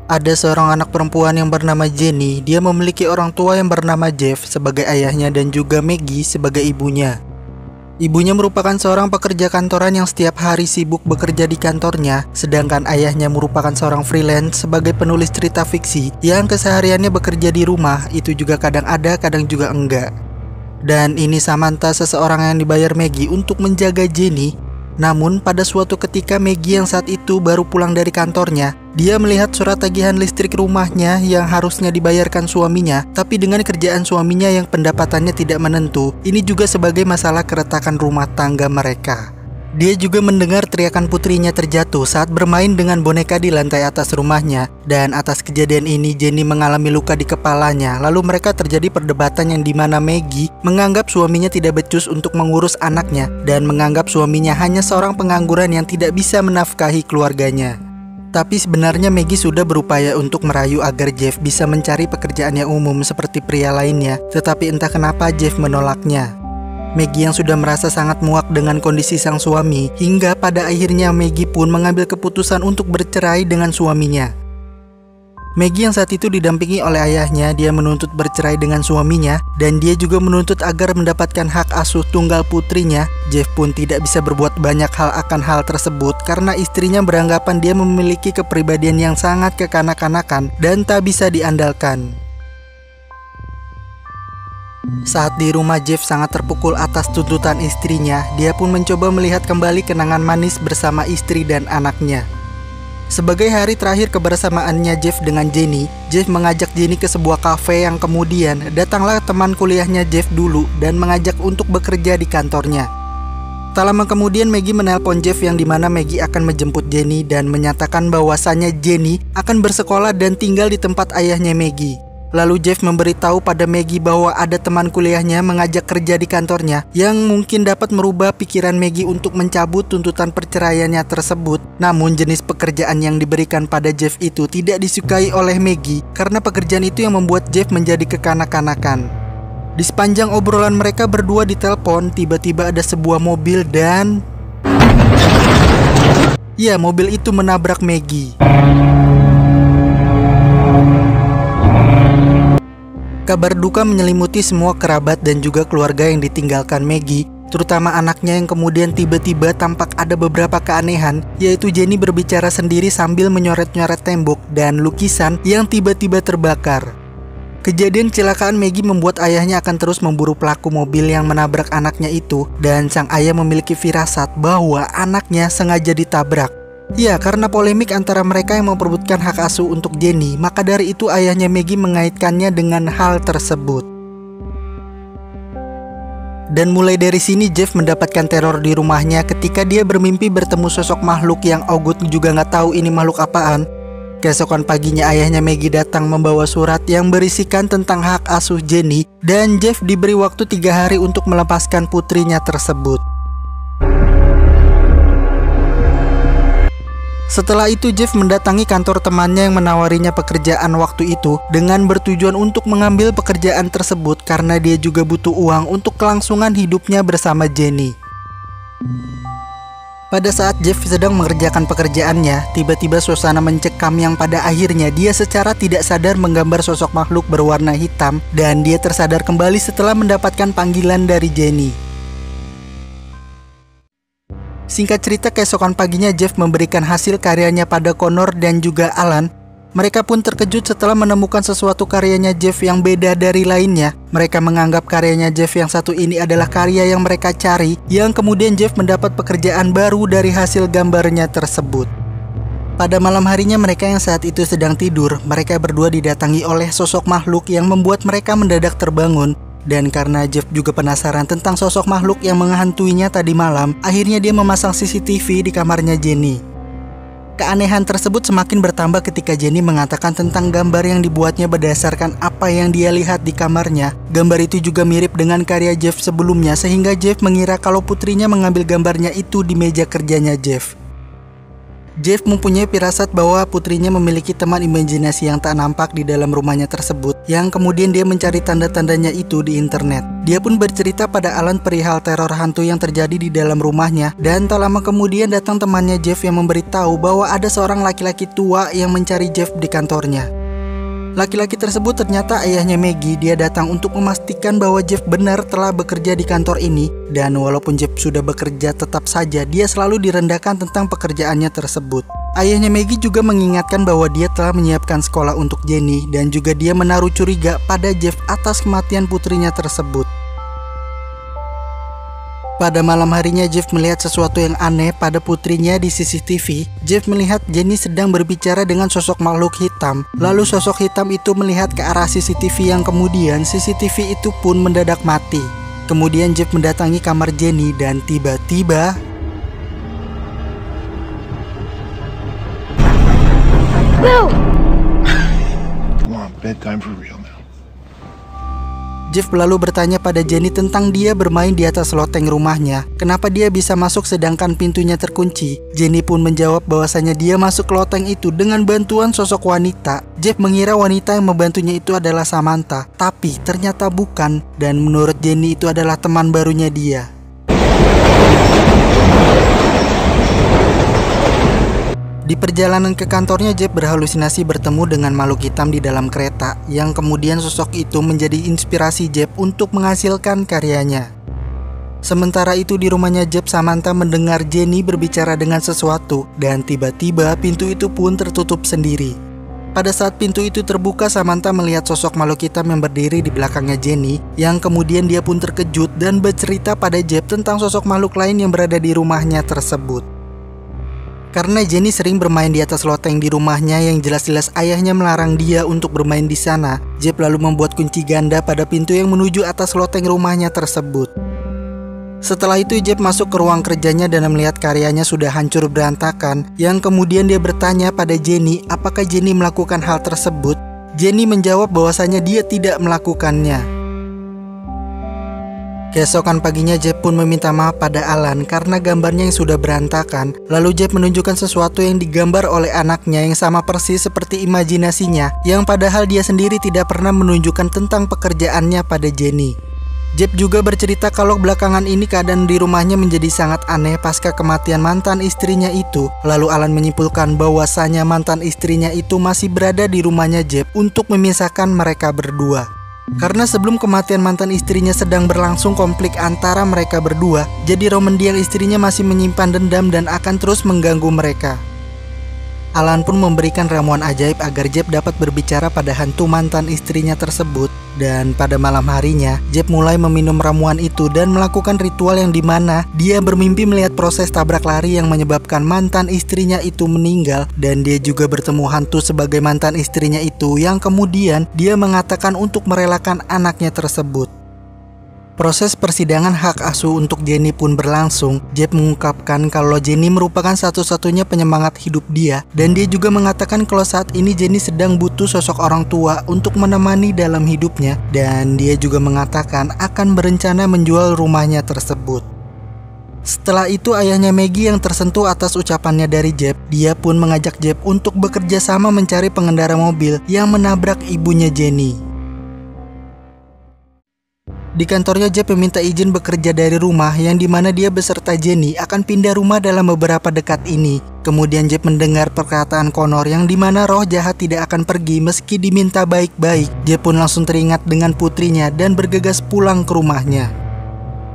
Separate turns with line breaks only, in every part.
Ada seorang anak perempuan yang bernama Jenny. Dia memiliki orang tua yang bernama Jeff sebagai ayahnya dan juga Maggie sebagai ibunya. Ibunya merupakan seorang pekerja kantoran yang setiap hari sibuk bekerja di kantornya, sedangkan ayahnya merupakan seorang freelance sebagai penulis cerita fiksi yang kesehariannya bekerja di rumah, itu juga kadang ada, kadang juga enggak. Dan ini Samantha, seseorang yang dibayar Maggie untuk menjaga Jenny. Namun pada suatu ketika Maggie yang saat itu baru pulang dari kantornya, dia melihat surat tagihan listrik rumahnya yang harusnya dibayarkan suaminya, tapi dengan kerjaan suaminya yang pendapatannya tidak menentu, ini juga sebagai masalah keretakan rumah tangga mereka. Dia juga mendengar teriakan putrinya terjatuh saat bermain dengan boneka di lantai atas rumahnya, dan atas kejadian ini Jenny mengalami luka di kepalanya. Lalu mereka terjadi perdebatan yang dimana Maggie menganggap suaminya tidak becus untuk mengurus anaknya dan menganggap suaminya hanya seorang pengangguran yang tidak bisa menafkahi keluarganya. Tapi sebenarnya Maggie sudah berupaya untuk merayu agar Jeff bisa mencari pekerjaan yang umum seperti pria lainnya, tetapi entah kenapa Jeff menolaknya. Maggie yang sudah merasa sangat muak dengan kondisi sang suami, hingga pada akhirnya Maggie pun mengambil keputusan untuk bercerai dengan suaminya. Maggie yang saat itu didampingi oleh ayahnya, dia menuntut bercerai dengan suaminya, dan dia juga menuntut agar mendapatkan hak asuh tunggal putrinya. Jeff pun tidak bisa berbuat banyak hal akan hal tersebut karena istrinya beranggapan dia memiliki kepribadian yang sangat kekanak-kanakan dan tak bisa diandalkan. Saat di rumah, Jeff sangat terpukul atas tuntutan istrinya. Dia pun mencoba melihat kembali kenangan manis bersama istri dan anaknya. Sebagai hari terakhir kebersamaannya Jeff dengan Jenny, Jeff mengajak Jenny ke sebuah kafe yang kemudian datanglah teman kuliahnya Jeff dulu dan mengajak untuk bekerja di kantornya. Tak lama kemudian Maggie menelpon Jeff yang dimana Maggie akan menjemput Jenny dan menyatakan bahwasannya Jenny akan bersekolah dan tinggal di tempat ayahnya Maggie. Lalu Jeff memberitahu pada Maggie bahwa ada teman kuliahnya mengajak kerja di kantornya yang mungkin dapat merubah pikiran Maggie untuk mencabut tuntutan perceraiannya tersebut. Namun jenis pekerjaan yang diberikan pada Jeff itu tidak disukai oleh Maggie karena pekerjaan itu yang membuat Jeff menjadi kekanak-kanakan. Di sepanjang obrolan mereka berdua di telepon, tiba-tiba ada sebuah mobil dan ya, mobil itu menabrak Maggie. Kabar duka menyelimuti semua kerabat dan juga keluarga yang ditinggalkan Maggie, terutama anaknya yang kemudian tiba-tiba tampak ada beberapa keanehan, yaitu Jenny berbicara sendiri sambil menyoret-nyoret tembok dan lukisan yang tiba-tiba terbakar. Kejadian kecelakaan Maggie membuat ayahnya akan terus memburu pelaku mobil yang menabrak anaknya itu, dan sang ayah memiliki firasat bahwa anaknya sengaja ditabrak. Ya, karena polemik antara mereka yang memperebutkan hak asuh untuk Jenny, maka dari itu ayahnya Maggie mengaitkannya dengan hal tersebut. Dan mulai dari sini Jeff mendapatkan teror di rumahnya ketika dia bermimpi bertemu sosok makhluk yang Augut juga nggak tahu ini makhluk apaan. Keesokan paginya ayahnya Maggie datang membawa surat yang berisikan tentang hak asuh Jenny, dan Jeff diberi waktu 3 hari untuk melepaskan putrinya tersebut. Setelah itu Jeff mendatangi kantor temannya yang menawarinya pekerjaan waktu itu dengan bertujuan untuk mengambil pekerjaan tersebut karena dia juga butuh uang untuk kelangsungan hidupnya bersama Jenny. Pada saat Jeff sedang mengerjakan pekerjaannya, tiba-tiba suasana mencekam yang pada akhirnya dia secara tidak sadar menggambar sosok makhluk berwarna hitam dan dia tersadar kembali setelah mendapatkan panggilan dari Jenny. Singkat cerita, keesokan paginya Jeff memberikan hasil karyanya pada Connor dan juga Alan. Mereka pun terkejut setelah menemukan sesuatu karyanya Jeff yang beda dari lainnya. Mereka menganggap karyanya Jeff yang satu ini adalah karya yang mereka cari, yang kemudian Jeff mendapat pekerjaan baru dari hasil gambarnya tersebut. Pada malam harinya mereka yang saat itu sedang tidur, mereka berdua didatangi oleh sosok makhluk yang membuat mereka mendadak terbangun. Dan karena Jeff juga penasaran tentang sosok makhluk yang menghantuinya tadi malam, akhirnya dia memasang CCTV di kamarnya Jenny. Keanehan tersebut semakin bertambah ketika Jenny mengatakan tentang gambar yang dibuatnya berdasarkan apa yang dia lihat di kamarnya. Gambar itu juga mirip dengan karya Jeff sebelumnya, sehingga Jeff mengira kalau putrinya mengambil gambarnya itu di meja kerjanya Jeff. Jeff mempunyai firasat bahwa putrinya memiliki teman imajinasi yang tak nampak di dalam rumahnya tersebut, yang kemudian dia mencari tanda-tandanya itu di internet. Dia pun bercerita pada Alan perihal teror hantu yang terjadi di dalam rumahnya, dan tak lama kemudian datang temannya Jeff yang memberitahu bahwa ada seorang laki-laki tua yang mencari Jeff di kantornya. Laki-laki tersebut ternyata ayahnya Maggie. Dia datang untuk memastikan bahwa Jeff benar telah bekerja di kantor ini, dan walaupun Jeff sudah bekerja, tetap saja dia selalu direndahkan tentang pekerjaannya tersebut. Ayahnya Maggie juga mengingatkan bahwa dia telah menyiapkan sekolah untuk Jenny, dan juga dia menaruh curiga pada Jeff atas kematian putrinya tersebut. Pada malam harinya Jeff melihat sesuatu yang aneh pada putrinya di CCTV. Jeff melihat Jenny sedang berbicara dengan sosok makhluk hitam. Lalu sosok hitam itu melihat ke arah CCTV yang kemudian CCTV itu pun mendadak mati. Kemudian Jeff mendatangi kamar Jenny dan tiba-tiba
bedtime for real now.
Jeff lalu bertanya pada Jenny tentang dia bermain di atas loteng rumahnya. Kenapa dia bisa masuk sedangkan pintunya terkunci? Jenny pun menjawab bahwasanya dia masuk ke loteng itu dengan bantuan sosok wanita. Jeff mengira wanita yang membantunya itu adalah Samantha, tapi ternyata bukan. Dan menurut Jenny itu adalah teman barunya dia. Di perjalanan ke kantornya, Jeff berhalusinasi bertemu dengan makhluk hitam di dalam kereta, yang kemudian sosok itu menjadi inspirasi Jeff untuk menghasilkan karyanya. Sementara itu di rumahnya Jeff, Samantha mendengar Jenny berbicara dengan sesuatu, dan tiba-tiba pintu itu pun tertutup sendiri. Pada saat pintu itu terbuka, Samantha melihat sosok makhluk hitam yang berdiri di belakangnya Jenny, yang kemudian dia pun terkejut dan bercerita pada Jeff tentang sosok makhluk lain yang berada di rumahnya tersebut. Karena Jenny sering bermain di atas loteng di rumahnya yang jelas-jelas ayahnya melarang dia untuk bermain di sana, Jeff lalu membuat kunci ganda pada pintu yang menuju atas loteng rumahnya tersebut. Setelah itu Jeff masuk ke ruang kerjanya dan melihat karyanya sudah hancur berantakan, yang kemudian dia bertanya pada Jenny apakah Jenny melakukan hal tersebut. Jenny menjawab bahwasanya dia tidak melakukannya. Keesokan paginya Jeff pun meminta maaf pada Alan karena gambarnya yang sudah berantakan. Lalu Jeff menunjukkan sesuatu yang digambar oleh anaknya yang sama persis seperti imajinasinya, yang padahal dia sendiri tidak pernah menunjukkan tentang pekerjaannya pada Jenny. Jeff juga bercerita kalau belakangan ini keadaan di rumahnya menjadi sangat aneh pasca kematian mantan istrinya itu. Lalu Alan menyimpulkan bahwasanya mantan istrinya itu masih berada di rumahnya Jeff untuk memisahkan mereka berdua. Karena sebelum kematian mantan istrinya sedang berlangsung konflik antara mereka berdua, jadi Roman yang istrinya masih menyimpan dendam dan akan terus mengganggu mereka. Alan pun memberikan ramuan ajaib agar Jeff dapat berbicara pada hantu mantan istrinya tersebut. Dan pada malam harinya, Jeff mulai meminum ramuan itu dan melakukan ritual yang dimana dia bermimpi melihat proses tabrak lari yang menyebabkan mantan istrinya itu meninggal. Dan dia juga bertemu hantu sebagai mantan istrinya itu, yang kemudian dia mengatakan untuk merelakan anaknya tersebut. Proses persidangan hak asuh untuk Jenny pun berlangsung. Jeff mengungkapkan kalau Jenny merupakan satu-satunya penyemangat hidup dia, dan dia juga mengatakan kalau saat ini Jenny sedang butuh sosok orang tua untuk menemani dalam hidupnya, dan dia juga mengatakan akan berencana menjual rumahnya tersebut. Setelah itu ayahnya Maggie yang tersentuh atas ucapannya dari Jeff, dia pun mengajak Jeff untuk bekerja sama mencari pengendara mobil yang menabrak ibunya Jenny. Di kantornya Jeff meminta izin bekerja dari rumah, yang dimana dia beserta Jenny akan pindah rumah dalam beberapa dekat ini. Kemudian Jeff mendengar perkataan Connor yang dimana roh jahat tidak akan pergi meski diminta baik-baik. Jeff pun langsung teringat dengan putrinya dan bergegas pulang ke rumahnya.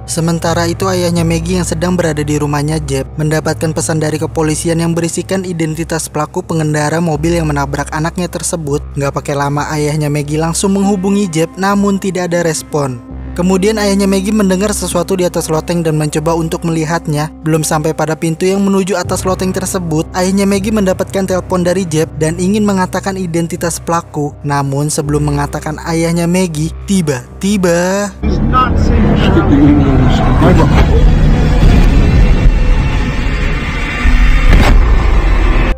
Sementara itu ayahnya Maggie yang sedang berada di rumahnya Jeff mendapatkan pesan dari kepolisian yang berisikan identitas pelaku pengendara mobil yang menabrak anaknya tersebut. Gak pakai lama ayahnya Maggie langsung menghubungi Jeff, namun tidak ada respon. Kemudian ayahnya Maggie mendengar sesuatu di atas loteng dan mencoba untuk melihatnya. Belum sampai pada pintu yang menuju atas loteng tersebut, ayahnya Maggie mendapatkan telepon dari Jeff dan ingin mengatakan identitas pelaku. Namun sebelum mengatakan ayahnya Maggie, tiba-tiba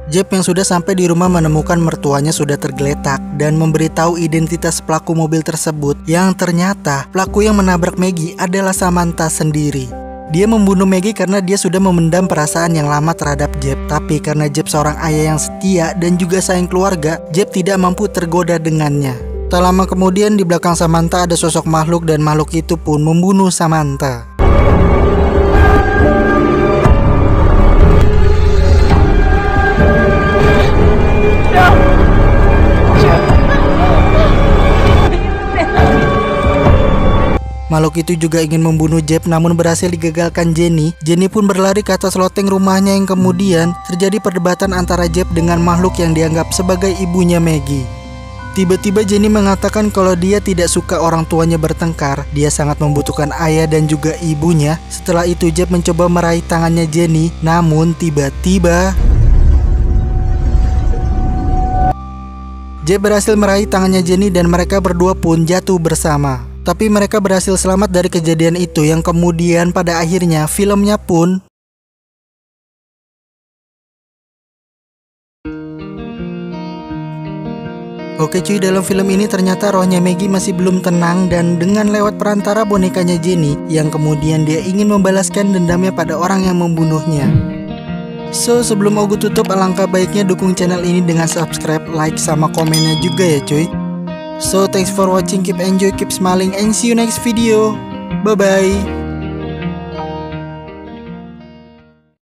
Jeff yang sudah sampai di rumah menemukan mertuanya sudah tergeletak dan memberitahu identitas pelaku mobil tersebut, yang ternyata pelaku yang menabrak Maggie adalah Samantha sendiri. Dia membunuh Maggie karena dia sudah memendam perasaan yang lama terhadap Jeb. Tapi karena Jeb seorang ayah yang setia dan juga sayang keluarga, Jeb tidak mampu tergoda dengannya. Tak lama kemudian di belakang Samantha ada sosok makhluk dan makhluk itu pun membunuh Samantha. Makhluk itu juga ingin membunuh Jeb namun berhasil digagalkan Jenny. Jenny pun berlari ke atas loteng rumahnya yang kemudian terjadi perdebatan antara Jeb dengan makhluk yang dianggap sebagai ibunya Maggie. Tiba-tiba Jenny mengatakan kalau dia tidak suka orang tuanya bertengkar. Dia sangat membutuhkan ayah dan juga ibunya. Setelah itu Jeb mencoba meraih tangannya Jenny, namun tiba-tiba Jeb berhasil meraih tangannya Jenny dan mereka berdua pun jatuh bersama. Tapi mereka berhasil selamat dari kejadian itu yang kemudian pada akhirnya filmnya pun Oke cuy, dalam film ini ternyata rohnya Maggie masih belum tenang dan dengan lewat perantara bonekanya Jenny yang kemudian dia ingin membalaskan dendamnya pada orang yang membunuhnya. So, sebelum aku tutup, alangkah baiknya dukung channel ini dengan subscribe, like, sama komennya juga ya cuy. So, thanks for watching, keep enjoy, keep smiling, and see you next video. Bye-bye.